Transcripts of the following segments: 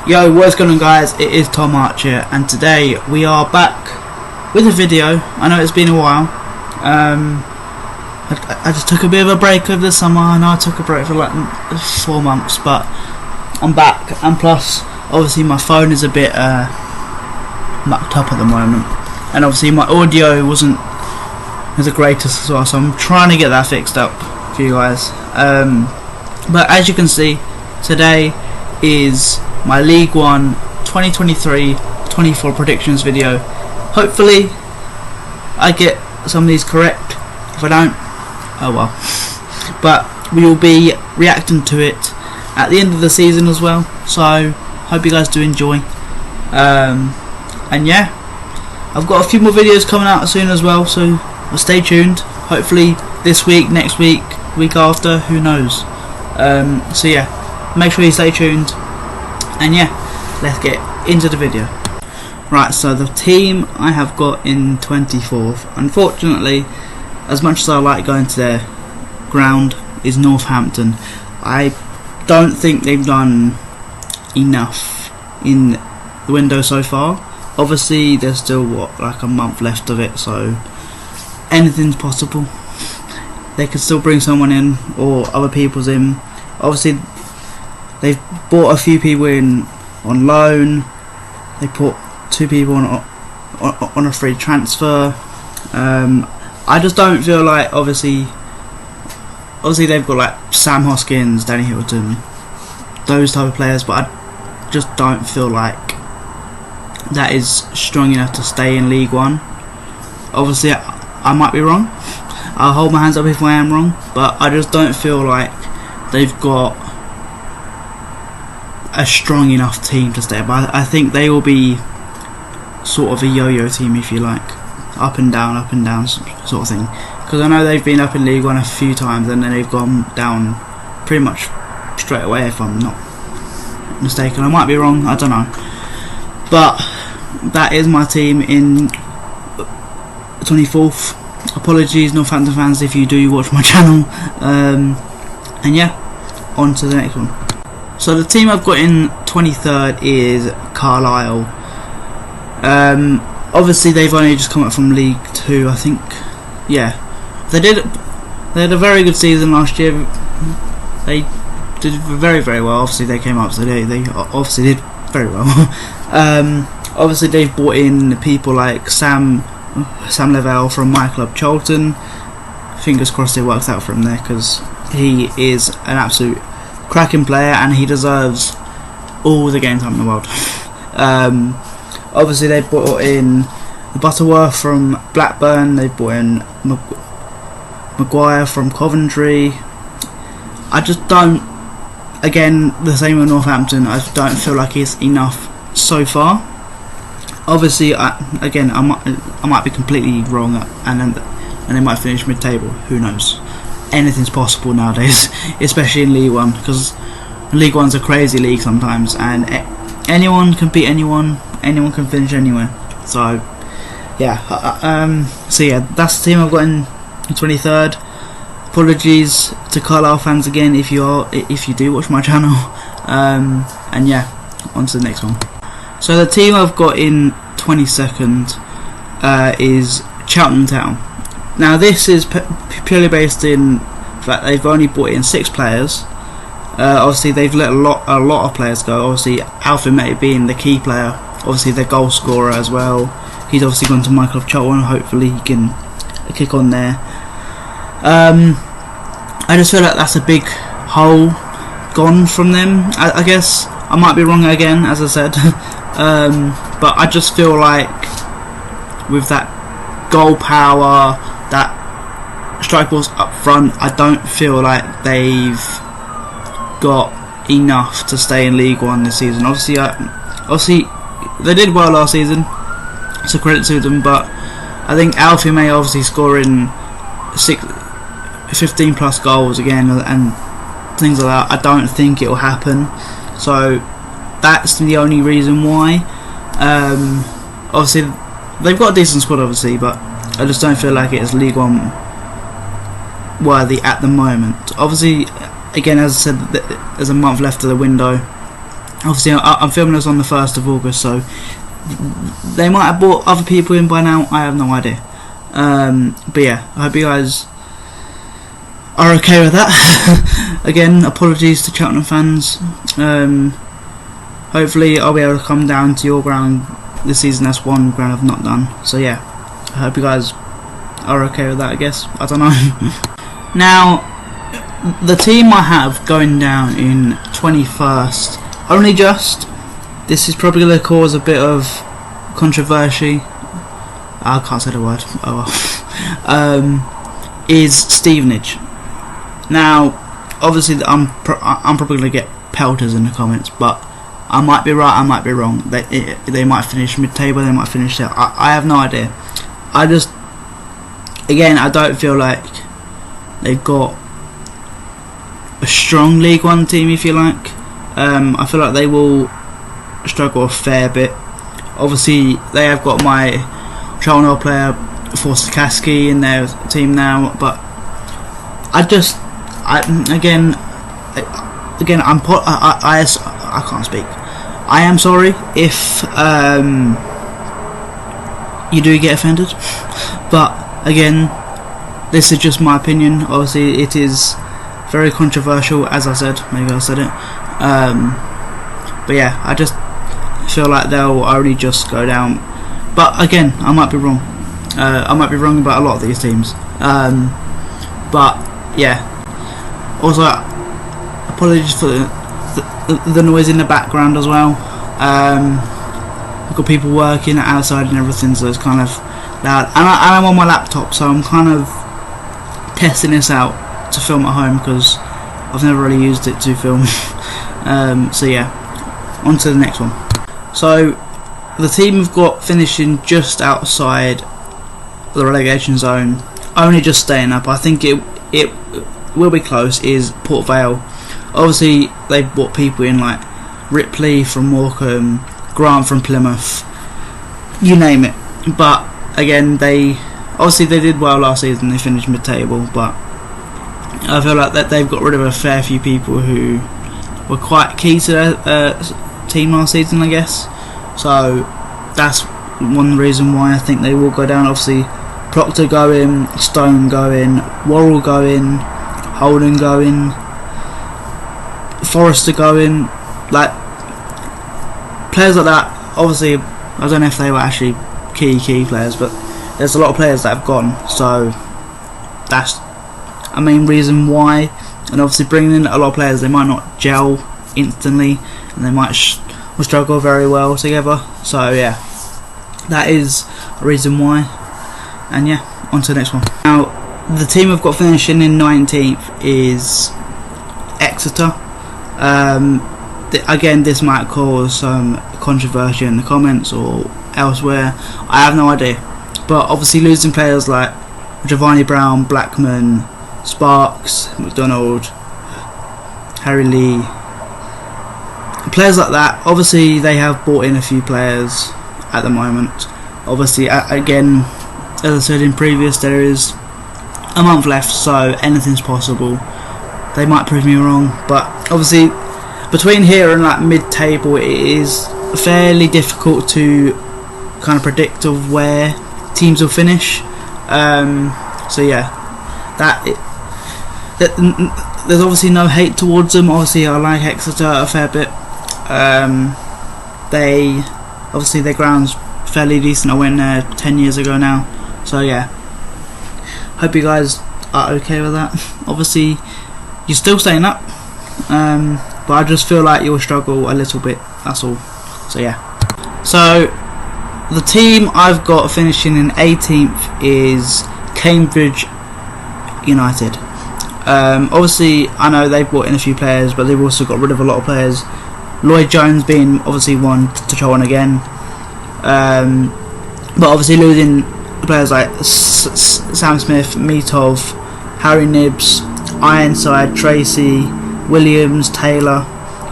Yo, what's going on guys, it is Tom Archer and today we are back with a video. I know it's been a while. I just took a bit of a break over the summer. I know I took a break for like 4 months, but I'm back, and plus obviously my phone is a bit mucked up at the moment, and obviously my audio wasn't the greatest as well, so I'm trying to get that fixed up for you guys. But as you can see, today is my League One 2023-24 predictions video. Hopefully I get some of these correct. If I don't, oh well. But we will be reacting to it at the end of the season as well, so hope you guys do enjoy. And yeah, I've got a few more videos coming out soon as well, so stay tuned. Hopefully this week, next week, week after, who knows. So yeah, make sure you stay tuned, and yeah, let's get into the video. Right, so the team I have got in 24th, unfortunately, as much as I like going to their ground, is Northampton. I don't think they've done enough in the window so far. Obviously there's still like a month left of it, so anything's possible. They could still bring someone in, or other people's in. Obviously they've bought a few people in on loan. They put 2 people on a free transfer. I just don't feel like, obviously they've got like Sam Hoskins, Danny Hilton, those type of players, but I just don't feel like that is strong enough to stay in League One. Obviously I might be wrong. I'll hold my hands up if I am wrong, but I just don't feel like they've got a strong enough team to stay. But I think they will be sort of a yo-yo team, if you like, up and down sort of thing. Because I know they've been up in League One a few times and then they've gone down pretty much straight away, if I'm not mistaken. I might be wrong, I don't know. But that is my team in 24th. Apologies Northampton fans if you do watch my channel. And yeah, on to the next one. So the team I've got in 23rd is Carlisle. Obviously they've only just come up from League 2, I think. Yeah, they had a very good season last year. They did very well. Obviously they came up, so they obviously did very well. Obviously they've brought in people like Sam Lavelle from my club Charlton. Fingers crossed it works out for him there, because he is an absolute cracking player and he deserves all the game time in the world. Obviously they brought in Butterworth from Blackburn. They brought in Maguire from Coventry. I just don't, again the same with Northampton, I don't feel like it's enough so far. Obviously I might be completely wrong, and they might finish mid-table, who knows. Anything's possible nowadays, especially in League One, because League One's a crazy league sometimes, and anyone can beat anyone, anyone can finish anywhere. So yeah, so yeah, that's the team I've got in 23rd. Apologies to Carlisle fans again if you do watch my channel. And yeah, on to the next one. So the team I've got in 22nd is Cheltenham Town. Now this is purely based in fact they've only brought in 6 players. Obviously they've let a lot of players go. Obviously Alfie May being the key player, obviously their goal scorer as well. He's obviously gone to my club Charlton. Hopefully he can kick on there. I just feel like that's a big hole gone from them. I guess I might be wrong again, as I said. But I just feel like with that goal power, that strike balls up front, I don't feel like they've got enough to stay in League One this season. Obviously they did well last season, so credit to them, but I think Alfie May obviously scoring 15 plus goals again and things like that, I don't think it will happen. So that's the only reason why. Obviously they've got a decent squad, obviously, but I just don't feel like it is League One worthy at the moment. Obviously, again, as I said, there's a month left of the window, Obviously, I'm filming this on the 1st of August, so they might have brought other people in by now. I have no idea. But yeah, I hope you guys are okay with that. Again, apologies to Cheltenham fans. Hopefully I'll be able to come down to your ground this season. That's one ground I've not done. So yeah, I hope you guys are okay with that, I guess. I don't know. Now, the team I have going down in 21st, only just, this is probably going to cause a bit of controversy. I can't say the word. Oh well. Is Stevenage. Now, obviously, I'm probably going to get pelters in the comments, but I might be right, I might be wrong. They might finish mid-table, they might finish there. I have no idea. Again, I don't feel like they've got a strong League One team, if you like. I feel like they will struggle a fair bit. Obviously, they have got my Cheltenham player Forsakaski in their team now, but I can't speak. I am sorry if you do get offended, but again, this is just my opinion. Obviously, it is very controversial, as I said. Maybe I said it. But yeah, I just feel like they'll only just go down. But again, I might be wrong. I might be wrong about a lot of these teams. But yeah. Also, apologies for the noise in the background as well. We've got people working outside and everything, so it's kind of loud. And I'm on my laptop, so I'm kind of testing this out to film at home because I've never really used it to film. So yeah, on to the next one. So the team we've got finishing just outside the relegation zone, only just staying up. I think it will be close. Is Port Vale. Obviously, they've brought people in like Ripley from Morecambe, Grant from Plymouth, you name it. But again, they did well last season. They finished mid-table, but I feel like that they've got rid of a fair few people who were quite key to their team last season, I guess. So that's one reason why I think they will go down. Obviously, Proctor going, Stone going, Worrell going, Holden going, Forrester going, like players like that. Obviously, I don't know if they were actually key players, but there's a lot of players that have gone, so that's a main reason why. And obviously, bringing in a lot of players, they might not gel instantly, and they might struggle very well together. So yeah, that is a reason why. And yeah, on to the next one. Now, the team I've got finishing in 19th is Exeter. Again, this might cause some controversy in the comments or elsewhere. I have no idea. But obviously, losing players like Giovanni Brown, Blackman, Sparks, McDonald, Harry Lee, players like that. Obviously, they have brought in a few players at the moment. Obviously, again, as I said in previous, there is a month left, so anything's possible. They might prove me wrong, but obviously between here and like mid-table, it is fairly difficult to kind of predict of where teams will finish. So yeah, there's obviously no hate towards them. Obviously, I like Exeter a fair bit. Their ground's fairly decent. I went there 10 years ago now, so yeah. Hope you guys are okay with that. Obviously, you're still staying up, but I just feel like you'll struggle a little bit. That's all. So yeah. So the team I've got finishing in 18th is Cambridge United. Obviously, I know they've brought in a few players, but they've also got rid of a lot of players. Lloyd Jones being obviously one to throw on again, but obviously losing players like Sam Smith, Meatov, Harry Nibbs, Ironside, Tracy, Williams, Taylor.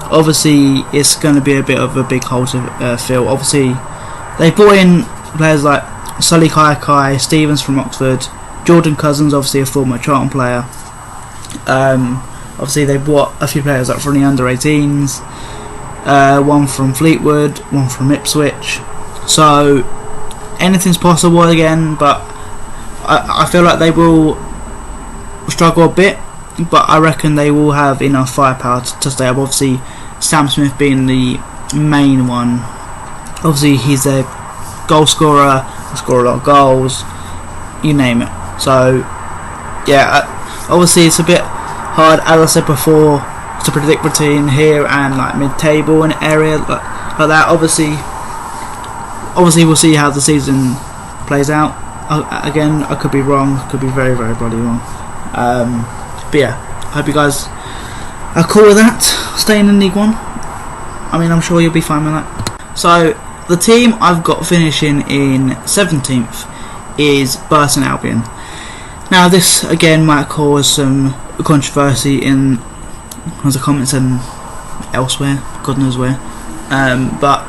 Obviously, it's going to be a bit of a big hole to fill. Obviously, they brought in players like Sully Kai, Stevens from Oxford, Jordan Cousins, obviously a former Charlton player. Obviously, they brought a few players up from the under-18s. one from Fleetwood, one from Ipswich. So anything's possible again, but I feel like they will struggle a bit, but I reckon they will have enough firepower to stay up. Obviously Sam Smith being the main one, obviously he's a goal scorer, score a lot of goals, you name it. So yeah, obviously it's a bit hard, as I said before, to predict between here and like mid-table and area like that. Obviously we'll see how the season plays out. Again, I could be wrong, could be very, very bloody wrong. But yeah, I hope you guys are cool with that, staying in League One. I mean, I'm sure you'll be fine with that. So the team I've got finishing in 17th is Burton Albion. Now this again might cause some controversy in the comments and elsewhere, God knows where. But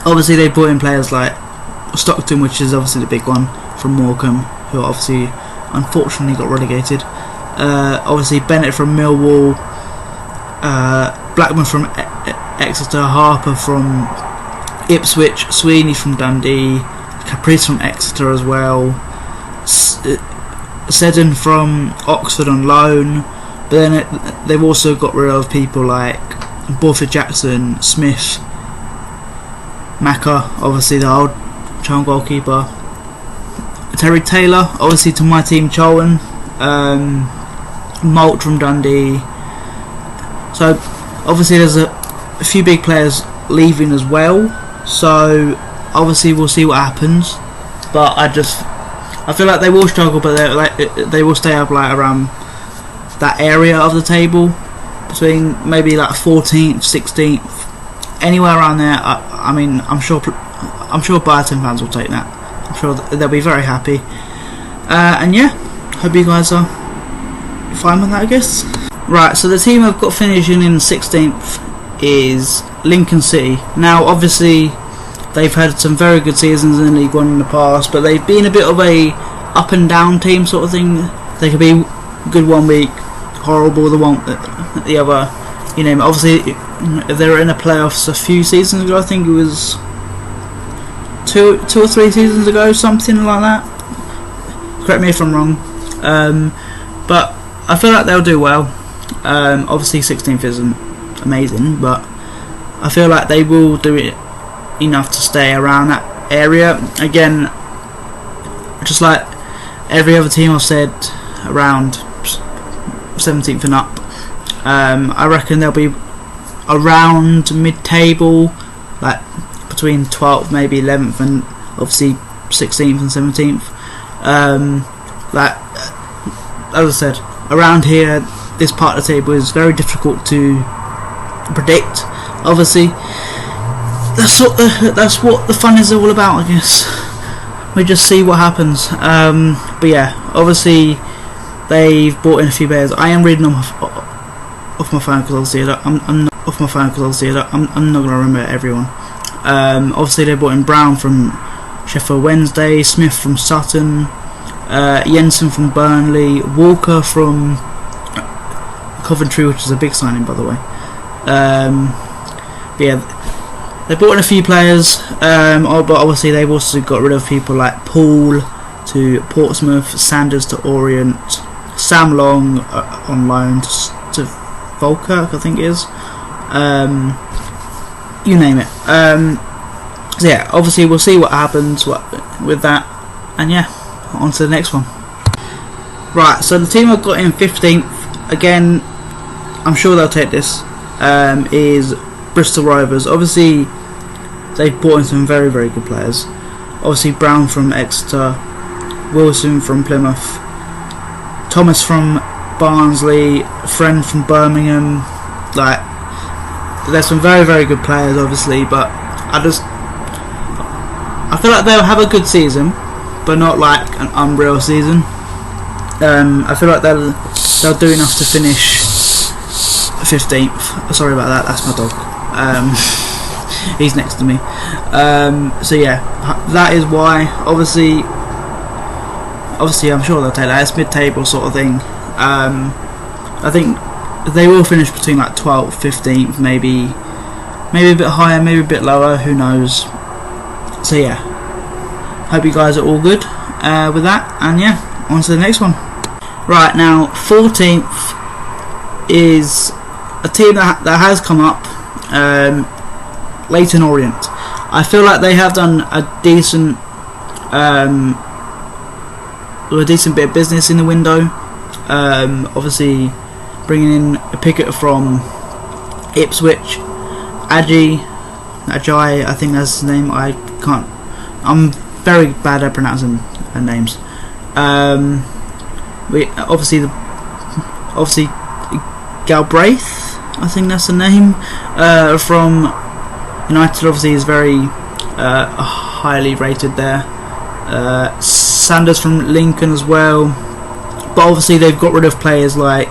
obviously they brought in players like Stockton, which is obviously the big one, from Morecambe, who obviously unfortunately got relegated. Obviously Bennett from Millwall, Blackman from Exeter, Harper from Ipswich, Sweeney from Dundee, Caprice from Exeter as well, Seddon from Oxford on loan. But then they've also got rid of people like Borthwick Jackson, Smith, Macca, obviously the old Charlton goalkeeper, Terry Taylor, obviously to my team Charlton, Malt from Dundee. So obviously there's a few big players leaving as well, so obviously we'll see what happens. But I feel like they will struggle, but they will stay up like around that area of the table, between maybe like 14th, 16th, anywhere around there. I mean, I'm sure Burton fans will take that. I'm sure they'll be very happy. And yeah, hope you guys are fine with that, I guess. Right, so the team I've got finishing in 16th is Lincoln City. Now, obviously, they've had some very good seasons in League One in the past, but they've been a bit of a up and down team sort of thing. They could be good one week, horrible the other. You know, obviously, they were in the playoffs a few seasons ago. I think it was two or three seasons ago, something like that. Correct me if I'm wrong. But I feel like they'll do well. Obviously 16th isn't amazing, but I feel like they will do it enough to stay around that area. Again, just like every other team I've said, around 17th and up. I reckon they'll be around mid-table, like between 12th, maybe 11th, and obviously 16th and 17th. Like as I said, around here, this part of the table is very difficult to predict. Obviously, that's what the fun is all about, I guess. We just see what happens. But yeah, obviously they've brought in a few players. I am reading them off my phone because obviously I'm not going to remember everyone. Obviously they brought in Brown from Sheffield Wednesday, Smith from Sutton, Jensen from Burnley, Walker from Coventry, which is a big signing, by the way. But yeah, they brought in a few players, but obviously they've also got rid of people like Paul to Portsmouth, Sanders to Orient, Sam Long on loan to Willcox, I think it is. You name it. So yeah, obviously we'll see what happens with that, and yeah, on to the next one. Right, so the team I've got in 15th, again, I'm sure they'll take this, is Bristol Rovers. Obviously they've brought in some very, very good players. Obviously Brown from Exeter, Wilson from Plymouth, Thomas from Barnsley, Friend from Birmingham. Like, there's some very, very good players, obviously, but I feel like they'll have a good season, but not like an unreal season. I feel like they'll do enough to finish 15th. Sorry about that, that's my dog. He's next to me. So yeah, that is why. Obviously I'm sure they'll take that. It's mid-table sort of thing. I think they will finish between like 12th, 15th, maybe maybe a bit higher, maybe a bit lower, who knows. So yeah, hope you guys are all good with that, and yeah, on to the next one. Right, now 14th is a team that has come up, Leyton Orient. I feel like they have done a decent bit of business in the window. Obviously bringing in a picket from Ipswich, Ajay, I think that's his name. I'm very bad at pronouncing names. Obviously Galbraith, I think that's the name, from United. Obviously is very highly rated there. Sanders from Lincoln as well, but obviously they've got rid of players like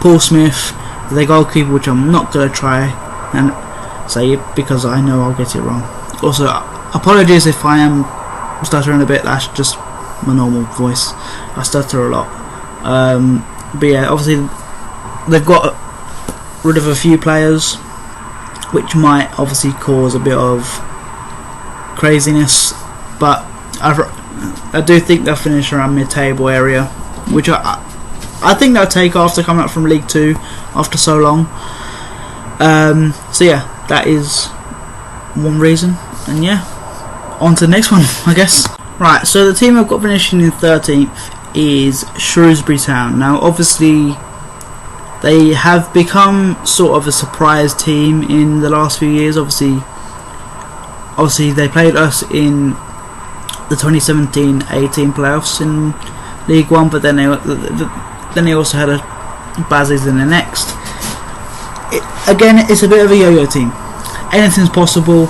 Paul Smith, their goalkeeper, which I'm not going to try and say it because I know I'll get it wrong. Also, apologies if I am stuttering a bit, that's just my normal voice. I stutter a lot. But yeah, obviously they've got rid of a few players, which might obviously cause a bit of craziness, but I do think they'll finish around mid-table area, which I think they'll take after coming up from League 2 after so long. So yeah, that is one reason, and yeah, on to the next one, I guess. Right, so the team I've got finishing in 13th is Shrewsbury Town. Now obviously they have become sort of a surprise team in the last few years. Obviously they played us in the 2017-18 playoffs in League 1, but then they also had a Bazzies in the next. Again, it's a bit of a yo-yo team. Anything's possible.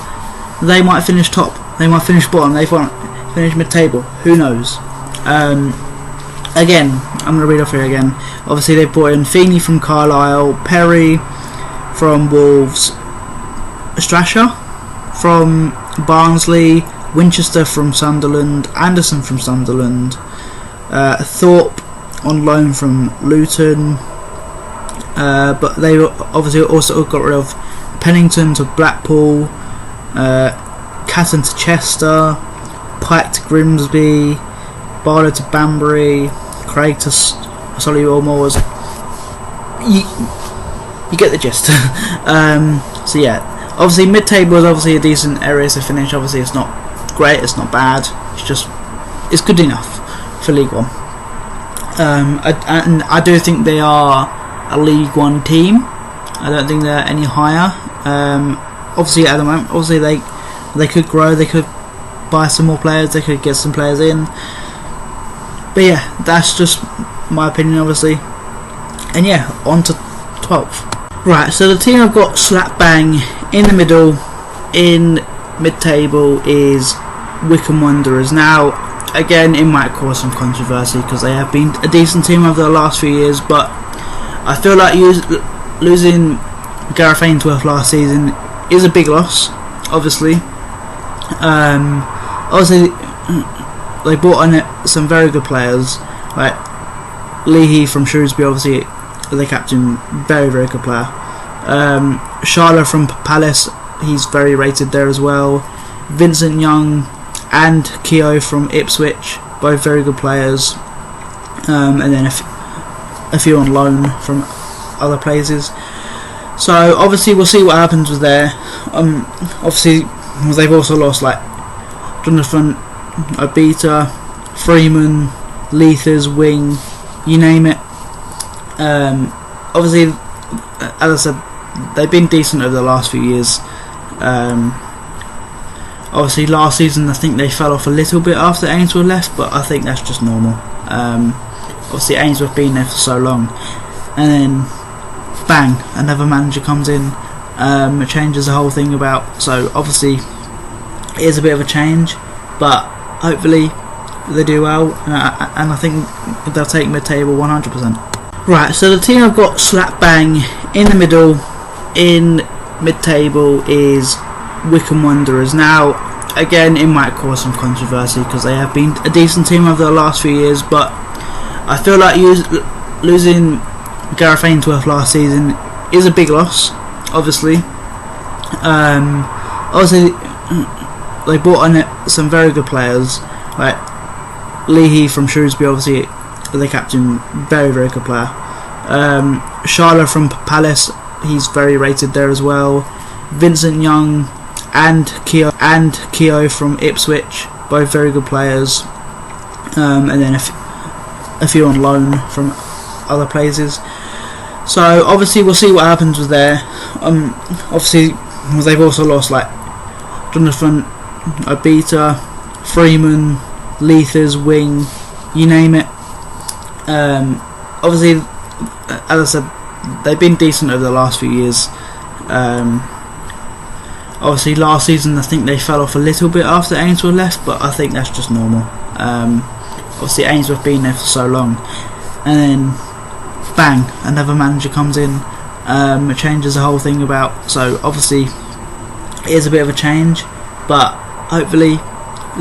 They might finish top, they might finish bottom, they might finish mid-table, who knows. Again, I'm going to read off here again. Obviously they brought in Feeney from Carlisle, Perry from Wolves, Strasher from Barnsley, Winchester from Sunderland, Anderson from Sunderland, Thorpe on loan from Luton, but they obviously also got rid of Pennington to Blackpool, Catton to Chester, Pike to Grimsby, Barlow to Banbury, Craig to Solihull Moors. You get the gist. So yeah, obviously mid-table is obviously a decent area to finish. Obviously it's not great, it's not bad, it's good enough for League 1. And I do think they are a League 1 team. I don't think they're any higher. Obviously at the moment, obviously they could grow, they could buy some more players, they could get some players in. But yeah, that's just my opinion, obviously. And yeah, on to 12th. Right, so the team I've got slap bang in the middle in mid-table is Wycombe Wanderers. Now, again, it might cause some controversy because they have been a decent team over the last few years, but I feel like losing Gareth Ainsworth last season is a big loss, obviously. Obviously, they brought in some very good players, like Leahy from Shrewsbury, obviously, the captain, very, very good player. Sharla from Palace, he's very rated there as well. Vincent Young and Keogh from Ipswich, both very good players. And then a few on loan from other places. So obviously we'll see what happens with there. Obviously they've also lost like Jonathan Obita, Freeman, Leithers, Wing, you name it. Obviously, as I said, they've been decent over the last few years. Obviously last season I think they fell off a little bit after Ainsworth left, but I think that's just normal. Obviously Ainsworth been there for so long, and then bang, another manager comes in, it changes the whole thing about. So obviously it is a bit of a change, but hopefully they do well, and I think they'll take mid-table 100%. Right, so the team I've got slap bang in the middle in mid-table is Wycombe Wanderers. Now, again, it might cause some controversy because they have been a decent team over the last few years, but I feel like losing Gareth Ainsworth last season is a big loss, obviously. Obviously, they brought in some very good players, like Leahy from Shrewsbury, obviously the captain, very very good player. Charlotte from Palace, he's very rated there as well. Vincent Young and Keogh from Ipswich, both very good players. And then a few on loan from other places. So obviously we'll see what happens with there. Obviously they've also lost like Jonathan Obita, Freeman, Leithers, Wing, you name it. Obviously, as I said, they've been decent over the last few years. Obviously last season I think they fell off a little bit after Ainsworth left, but I think that's just normal. Obviously Ainsworth been there for so long, and then bang, another manager comes in, it changes the whole thing about. So obviously it is a bit of a change, but hopefully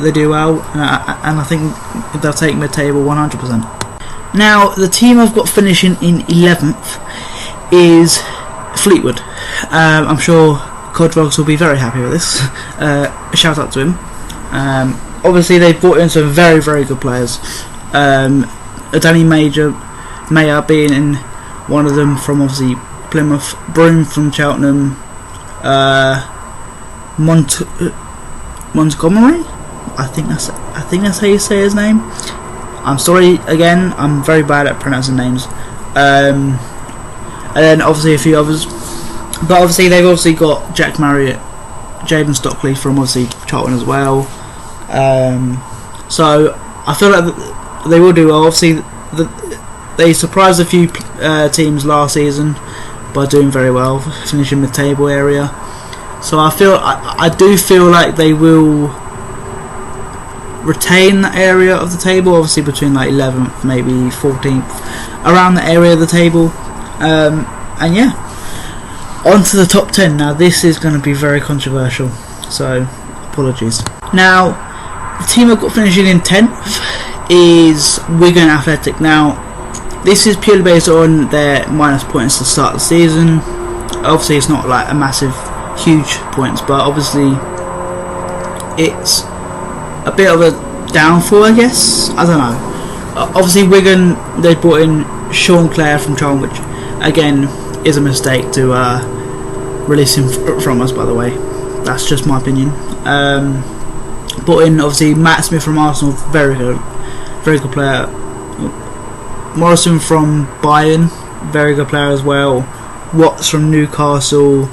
they do well, and I think they'll take mid-table 100%. Now the team I've got finishing in 11th is Fleetwood. I'm sure Codrogs will be very happy with this. Shout out to him. Obviously they've brought in some very very good players. Danny Mayer being in one of them from obviously Plymouth, Broom from Cheltenham, Montgomery, I think that's how you say his name. I'm sorry again, I'm very bad at pronouncing names. And then obviously a few others, but obviously they've obviously got Jack Marriott, Jaden Stockley from obviously Charlton as well. So I feel like they will do well. Obviously they surprised a few teams last season by doing very well, finishing mid-table area. So I do feel like they will retain that area of the table, obviously between like 11th, maybe 14th, around the area of the table. And yeah, on to the top 10. Now this is going to be very controversial, so apologies. Now the team I've got finishing in 10th is Wigan Athletic. Now this is purely based on their minus points to start the season. Obviously it's not like a massive huge points, but obviously it's a bit of a downfall, I guess. I don't know. Obviously Wigan, they brought in Sean Clare from Charlton, which again is a mistake to release him from us, by the way. That's just my opinion. Brought in obviously Matt Smith from Arsenal, very good player. Morrison from Bayern, very good player as well. Watts from Newcastle,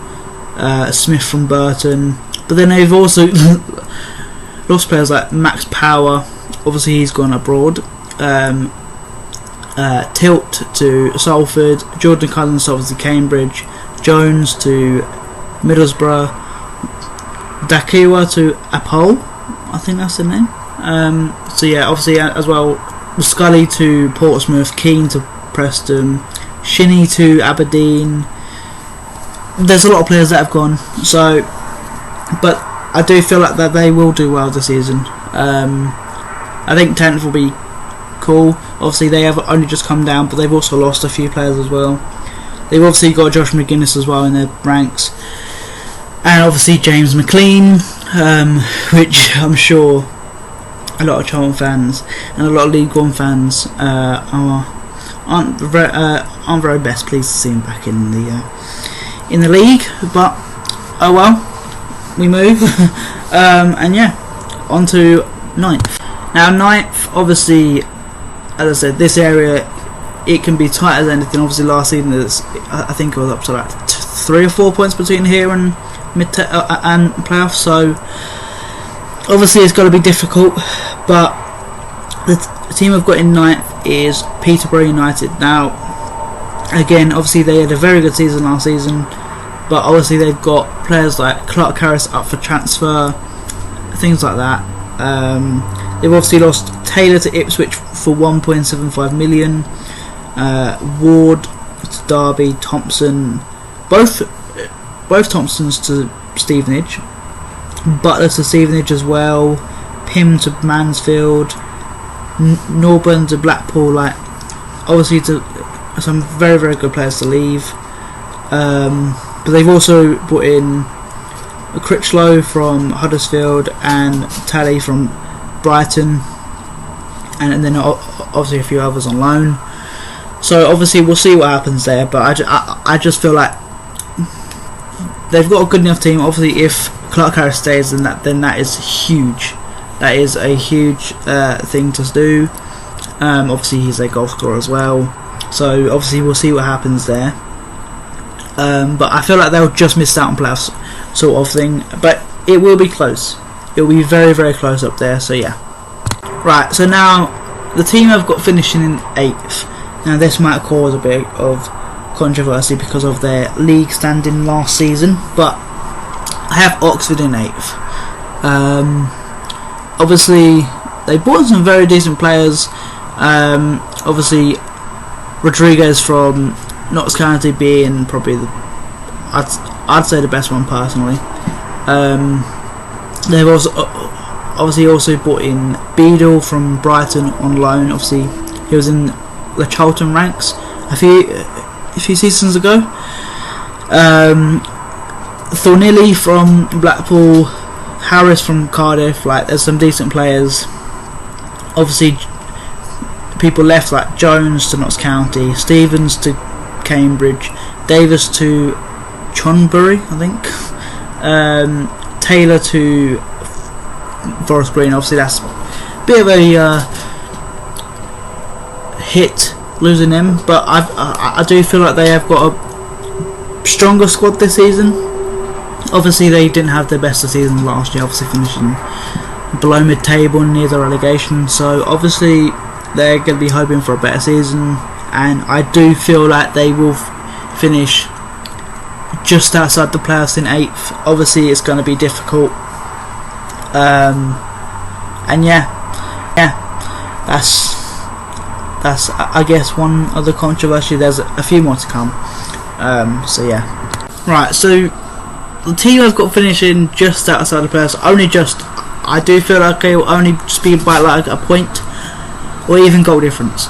Smith from Burton. But then they've also lost players like Max Power, obviously he's gone abroad. Tilt to Salford, Jordan Cousins obviously Cambridge, Jones to Middlesbrough, Dakiwa to Apol, I think that's the name. So yeah, obviously as well, Scully to Portsmouth, Keane to Preston, Shinnie to Aberdeen. There's a lot of players that have gone, so but I do feel like that they will do well this season. I think 10th will be cool. Obviously they have only just come down, but they've also lost a few players as well. They've obviously got Josh McGuinness as well in their ranks, and obviously James McLean, which I'm sure a lot of Charlton fans and a lot of League One fans aren't very best pleased to see him back in the league. But oh well, we move. And yeah, on to 9th. Now 9th, obviously, as I said, this area it can be tight as anything. Obviously last season I think it was up to like 3 or 4 points between here and and playoffs, so obviously it's got to be difficult. But the team I've got in 9th is Peterborough United. Now again, obviously they had a very good season last season, but obviously they've got players like Clark Harris up for transfer, things like that. They've obviously lost Taylor to Ipswich for 1.75 million, Ward to Derby, Thompson, both Thompsons to Stevenage, Butler to Stevenage as well, Pym to Mansfield, Norburn to Blackpool. Like obviously to some very very good players to leave. But they've also brought in Critchlow from Huddersfield and Talley from Brighton, and then obviously a few others on loan. So obviously we'll see what happens there, but I just feel like they've got a good enough team. Obviously if Clark Harris stays, then that is huge. That is a huge thing to do. Obviously he's a goal scorer as well, so obviously we'll see what happens there. But I feel like they'll just miss out on playoffs sort of thing, but it will be close. It will be very, very close up there, so yeah. Right, so now the team I've got finishing in 8th. Now this might cause a bit of controversy because of their league standing last season, but I have Oxford in 8th. Obviously they bought some very decent players. Obviously Rodriguez from Notts County being probably I'd say the best one personally. They've also brought in Beadle from Brighton on loan. Obviously he was in the Charlton ranks a few seasons ago. Thornilly from Blackpool, Harris from Cardiff. Like, there's some decent players. Obviously people left like Jones to Notts County, Stevens to Cambridge, Davis to Chonbury, I think, Taylor to Forest Green. Obviously that's a bit of a hit losing them, but I do feel like they have got a stronger squad this season. Obviously they didn't have their best of season last year, obviously finishing below mid-table near the relegation, so obviously they're going to be hoping for a better season, and I do feel like they will finish just outside the playoffs in 8th. Obviously it's going to be difficult, and yeah, that's I guess one other controversy. There's a few more to come, so yeah. Right, so the team I've got finishing just outside the playoffs, I do feel like they will only just be by like a point or even goal difference.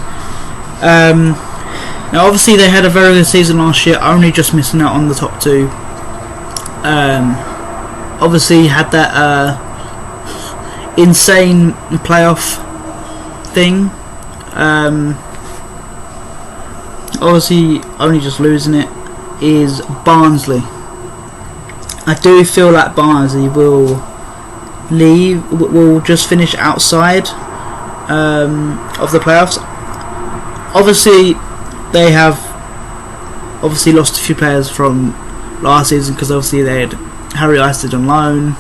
Now obviously they had a very good season last year, only just missing out on the top 2. Obviously had that insane playoff thing. Obviously only just losing it is Barnsley. I do feel like Barnsley will just finish outside of the playoffs. Obviously they have lost a few players from last season, because obviously they had Harry Isted on loan,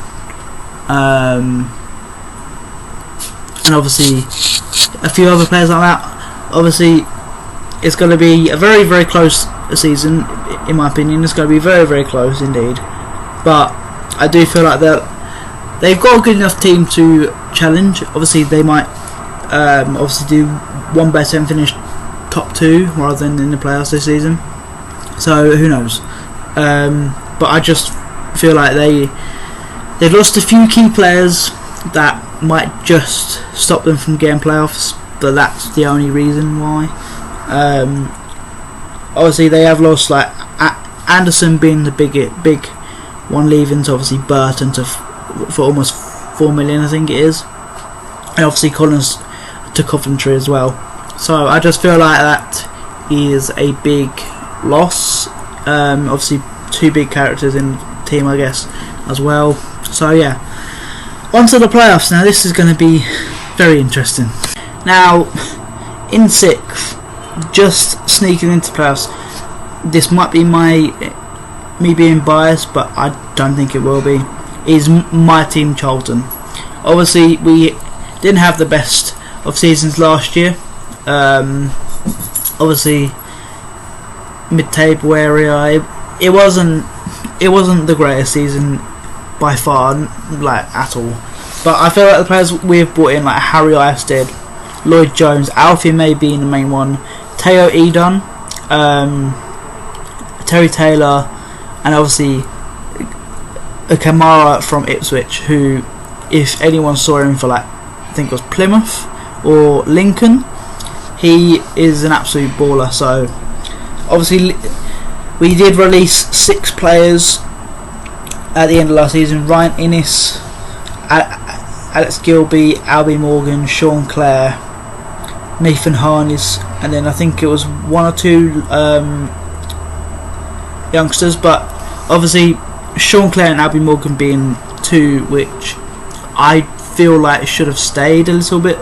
and obviously a few other players like that. Obviously it's going to be a very, very close season in my opinion. It's going to be very, very close indeed, but I do feel like they've got a good enough team to challenge. Obviously they might obviously do one better and finish top 2 rather than in the playoffs this season, so who knows. But I just feel like they've lost a few key players that might just stop them from getting playoffs, but that's the only reason why. Obviously they have lost like Anderson being the big one, leaving to obviously Burton for almost 4 million I think it is, and obviously Collins to Coventry as well. So I just feel like that is a big loss. Obviously 2 big characters in the team I guess as well. So yeah, on to the playoffs now. This is going to be very interesting. Now in 6th, just sneaking into playoffs, this might be me being biased, but I don't think it will be, is my team Charlton. Obviously we didn't have the best of seasons last year. Obviously mid-table area, it wasn't the greatest season by far, like at all. But I feel like the players we've brought in, like Harry Isted, Lloyd Jones, Alfie May being the main one, Teo Edon, Terry Taylor, and obviously a Kamara from Ipswich, who, if anyone saw him for like I think it was Plymouth or Lincoln, he is an absolute baller. So obviously we did release 6 players at the end of last season. Ryan Innes, Alex Gilby, Albie Morgan, Sean Clare, Nathan Harness, and then I think it was one or two youngsters, but obviously Sean Clare and Albie Morgan being two which I feel like should have stayed a little bit.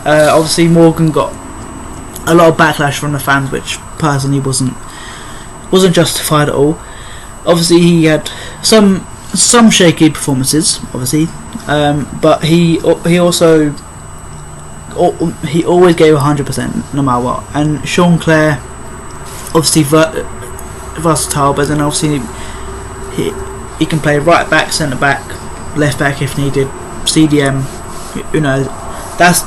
Obviously Morgan got a lot of backlash from the fans, which personally wasn't justified at all. Obviously he had some shaky performances, obviously, but he also always gave 100% no matter what. And Sean Clare, obviously versatile, but then obviously he can play right back, centre back, left back if needed, CDM. You know, that's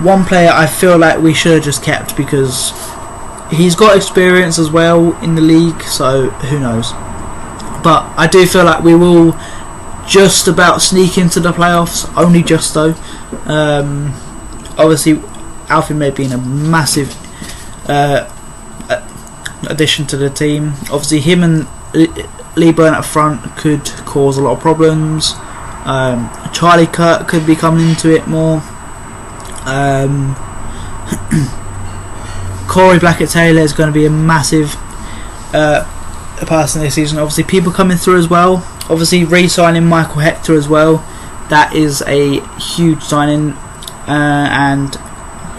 one player I feel like we should have just kept, because he's got experience as well in the league, so who knows. But I do feel like we will just about sneak into the playoffs, only just though. Obviously Alfie may be in a massive addition to the team. Obviously him and Lee Byrne up front could cause a lot of problems. Charlie Kirk could be coming into it more. Corey Blackett-Taylor is going to be a massive person this season. Obviously people coming through as well. Obviously re-signing Michael Hector as well, that is a huge signing, and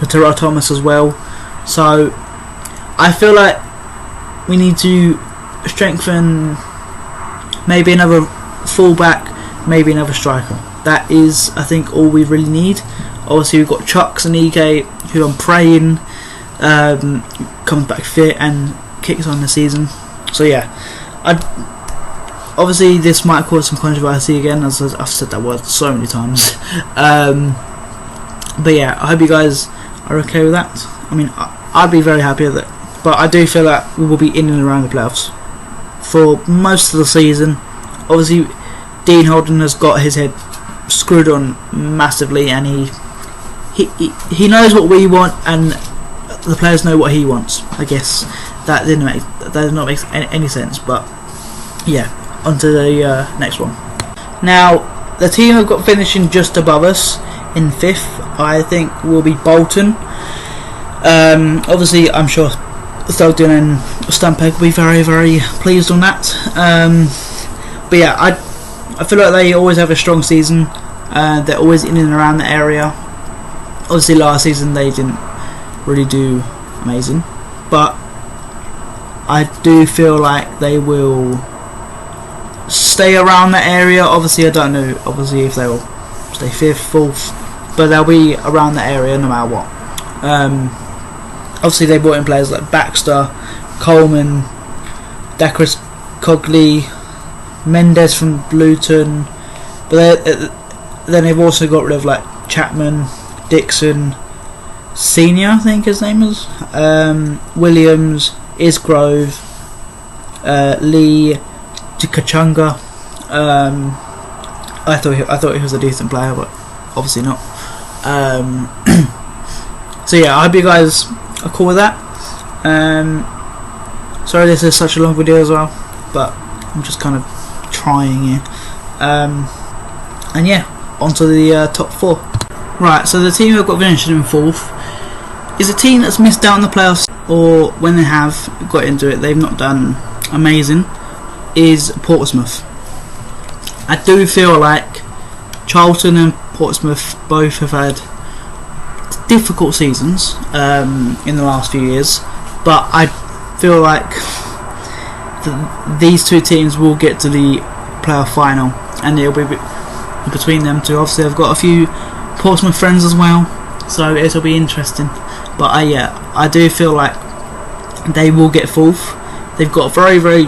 Terrell Thomas as well. So I feel like we need to strengthen maybe another fullback, maybe another striker. That is, I think, all we really need. Obviously we've got Chucks and Ige, who I'm praying comes back fit and kicks on the season. So yeah, obviously this might cause some controversy again, as I've said that word so many times. But yeah, I hope you guys are okay with that. I mean, I'd be very happy with it, but I do feel like we will be in and around the playoffs for most of the season. Obviously Dean Holden has got his head screwed on massively, and he knows what we want, and the players know what he wants. I guess that did not make any sense, but yeah, on to the next one. Now the team have got finishing just above us in 5th, I think, will be Bolton. Obviously I'm sure Thogden and Stumpeg will be very, very pleased on that. But yeah, I feel like they always have a strong season. They're always in and around the area. Obviously last season they didn't really do amazing, but I do feel like they will stay around the area. Obviously I don't know if they will stay 5th, 4th, but they'll be around the area no matter what. Obviously they brought in players like Baxter, Coleman, Dacris Cogley, Mendes from Luton, but then they've also got rid of like Chapman, Dixon, Senior, I think his name is, Williams, Isgrove, Lee, Kachunga. I thought he was a decent player, but obviously not. So yeah, I hope you guys are cool with that. Sorry this is such a long video as well, but I'm just kind of trying here. And yeah, on to the top 4. Right, so the team who have got finished in 4th is a team that's missed out on the playoffs, or when they have got into it they've not done amazing, is Portsmouth. I do feel like Charlton and Portsmouth both have had difficult seasons in the last few years, but I feel like these two teams will get to the playoff final, and it'll be between them two. Obviously I've got a few Portsmouth friends as well, so it'll be interesting. But yeah, I do feel like they will get 4th. They've got a very, very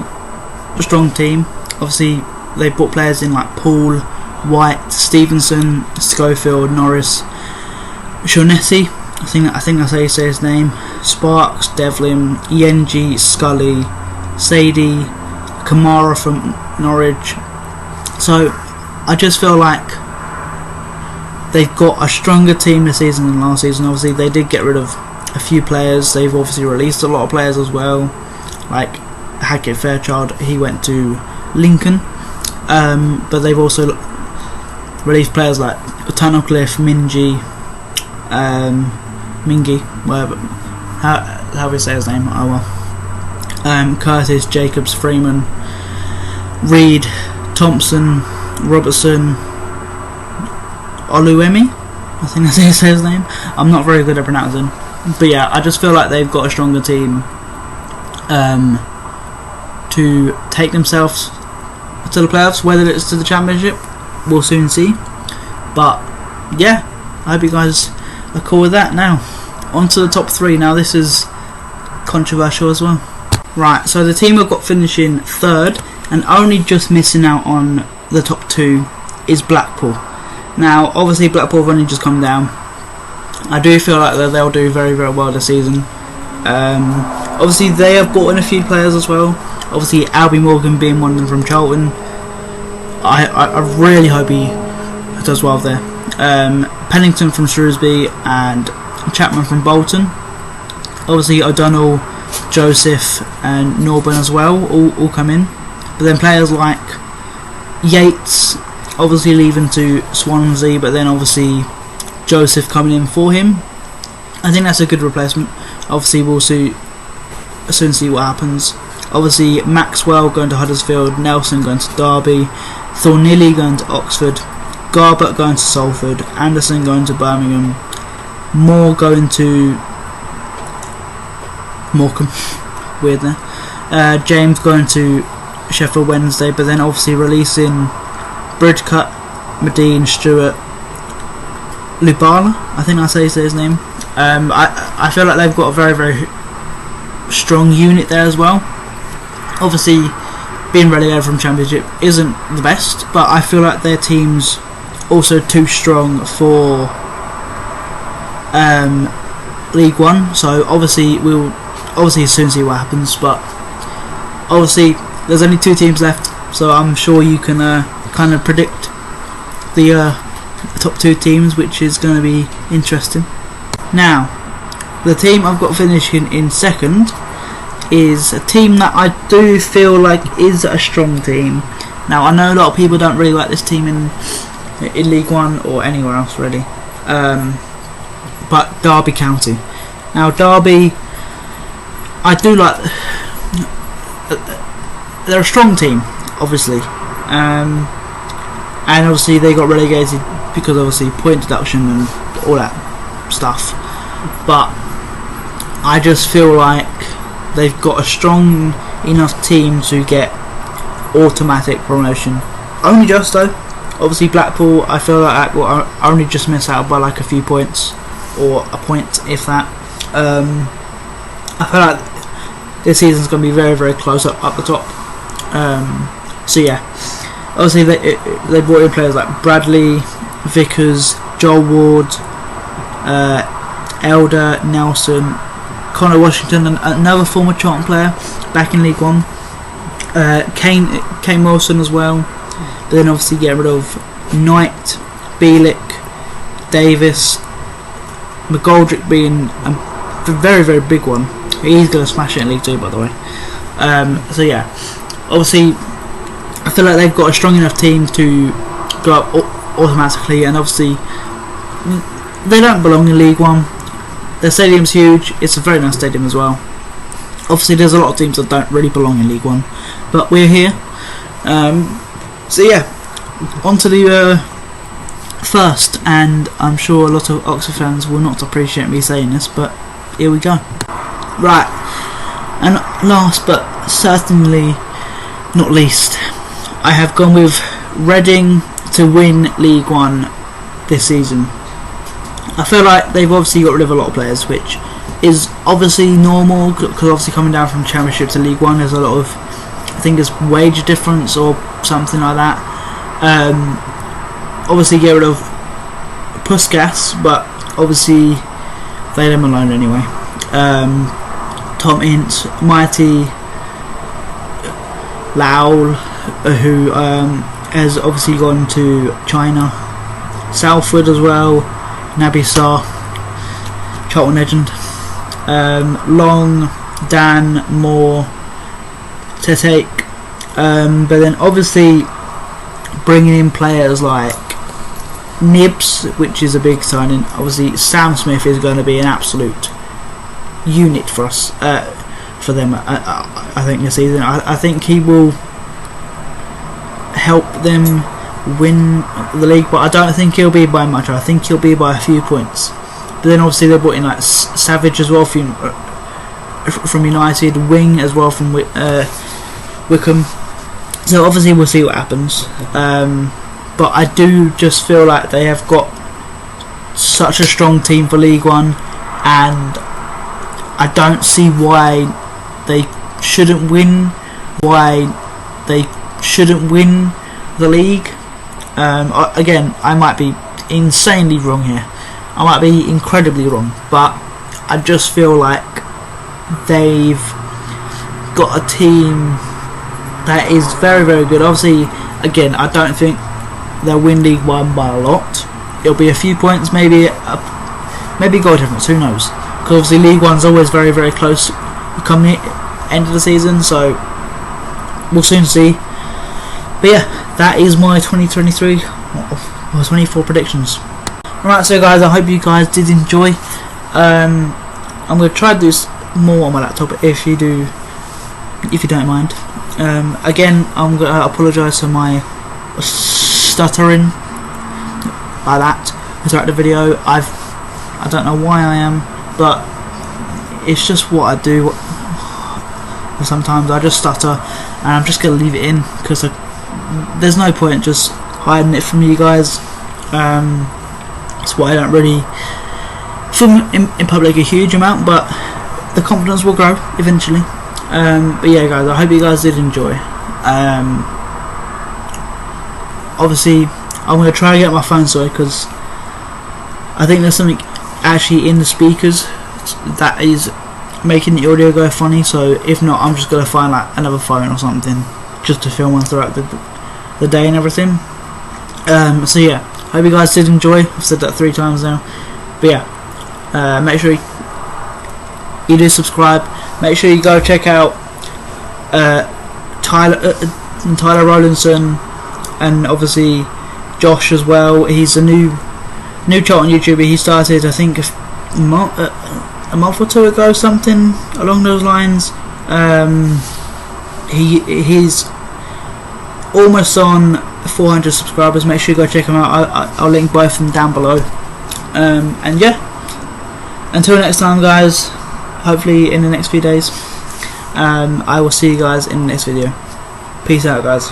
strong team. Obviously they've brought players in like Paul, White, Stevenson, Schofield, Norris, Shaughnessy, I think that's how you say his name, Sparks, Devlin, Yenji, Scully, Sadie, Kamara from Norwich. So I just feel like they've got a stronger team this season than last season. Obviously they did get rid of a few players. They've obviously released a lot of players as well, like Hackett Fairchild, he went to Lincoln. but they've also released players like Tunnicliffe, Mingy, whatever, how we say his name, oh well. Curtis, Jacobs, Freeman, Reed, Thompson, Robertson, Oluwemi, I think that's how you say his name. I'm not very good at pronouncing, but yeah, I just feel like they've got a stronger team to take themselves to the playoffs. Whether it's to the championship, we'll soon see. But yeah, I hope you guys are cool with that. Now, on to the top 3. Now this is controversial as well. Right, so the team I've got finishing 3rd and only just missing out on the top 2 is Blackpool. Now, obviously Blackpool have only just come down. I do feel like that they'll do very, very well this season. Obviously they have brought in a few players as well. Obviously Albie Morgan being one of them from Charlton. I really hope he does well there. Pennington from Shrewsbury and Chapman from Bolton. Obviously O'Donnell, Joseph and Norburn as well all come in. But then players like Yates obviously leaving to Swansea, but then obviously Joseph coming in for him. I think that's a good replacement. Obviously we'll soon see what happens. Obviously Maxwell going to Huddersfield, Nelson going to Derby, Thornilly going to Oxford, Garbett going to Salford, Anderson going to Birmingham, Moore going to Morecambe, weird there, James going to Sheffield Wednesday, but then obviously releasing Bridgecut, Medine, Stewart, Lubala, I think I say his name. I feel like they've got a very, very strong unit there as well. Obviously being relegated from Championship isn't the best, but I feel like their team's also too strong for League One, so obviously we'll soon see what happens. But obviously there's only 2 teams left, so I'm sure you can kind of predict the top 2 teams, which is going to be interesting. Now, the team I've got finishing in 2nd is a team that I do feel like is a strong team. Now, I know a lot of people don't really like this team in League One or anywhere else really, but Derby County. Now, Derby, I do like. They're a strong team, obviously, and obviously they got relegated because obviously point deduction and all that stuff. But I just feel like they've got a strong enough team to get automatic promotion. Only just though. Obviously Blackpool, I feel like will only just miss out by like a few points, or a point if that. I feel like this season's going to be very, very close up the top. So yeah, obviously they brought in players like Bradley, Vickers, Joel Ward, Elder, Nelson, Connor Washington, and another former Charlton player back in League One. Kane Wilson as well. But then obviously get rid of Knight, Bielik, Davis, McGoldrick being a very, very big one. He's going to smash it in League 2, by the way. So yeah, obviously I feel like they've got a strong enough team to go up automatically, and obviously they don't belong in League 1. Their stadium's huge, it's a very nice stadium as well. Obviously there's a lot of teams that don't really belong in League 1, but we're here. So yeah, on to the first, and I'm sure a lot of Oxford fans will not appreciate me saying this, but here we go. Right, and last but certainly not least, I have gone with Reading to win League 1 this season. I feel like they've obviously got rid of a lot of players, which is obviously normal, because obviously coming down from Championship to League 1 there's a lot of, I think there's wage difference or something like that. Obviously get rid of Puskas, but obviously they let him alone anyway. Tom Ince, Mighty Laul, who has obviously gone to China. Salford as well, Naby Sarr, Charlton legend. Long, Dan, Moore, Tetek. But then obviously bringing in players like Nibs, which is a big signing. Obviously, Sam Smith is going to be an absolute unit for us, for them. I think this season. I think he will help them win the league, but I don't think he'll be by much. I think he'll be by a few points. But then obviously they brought in like Savage as well from United, Wing as well from Wickham. So obviously we'll see what happens. But I do just feel like they have got such a strong team for League One, and I don't see why they shouldn't win. Why they shouldn't win the league. Again, I might be insanely wrong here. I might be incredibly wrong, but I just feel like they've got a team that is very, very good. Obviously, again, I don't think they'll win League One by a lot. It'll be a few points, maybe goal difference. Who knows? Because obviously League One's always very, very close come the end of the season, so we'll soon see. But yeah, that is my 2023 or 24 predictions. Alright, so guys, I hope you guys did enjoy. I'm going to try to do more on my laptop if you don't mind. Again, I'm going to apologise for my stuttering by that throughout the video. I don't know why I am, but it's just what I do. Sometimes I just stutter, and I'm just going to leave it in because there's no point just hiding it from you guys. That's why I don't really film in public a huge amount, but the confidence will grow eventually. But yeah, guys, I hope you guys did enjoy. Obviously, I'm going to try to get my phone sorted because I think there's something actually in the speakers that is making the audio go funny. So if not, I'm just going to find like another phone or something just to film on throughout the day and everything. So yeah, hope you guys did enjoy. I've said that 3 times now. But yeah, make sure you do subscribe. Make sure you go check out Tyler Rowlinson, and obviously Josh as well. He's a new channel on YouTube. He started, I think, a month or 2 ago, something along those lines. He's almost on 400 subscribers. Make sure you go check him out. I'll link both of them down below. And yeah, until next time, guys, hopefully in the next few days, I will see you guys in the next video. Peace out, guys.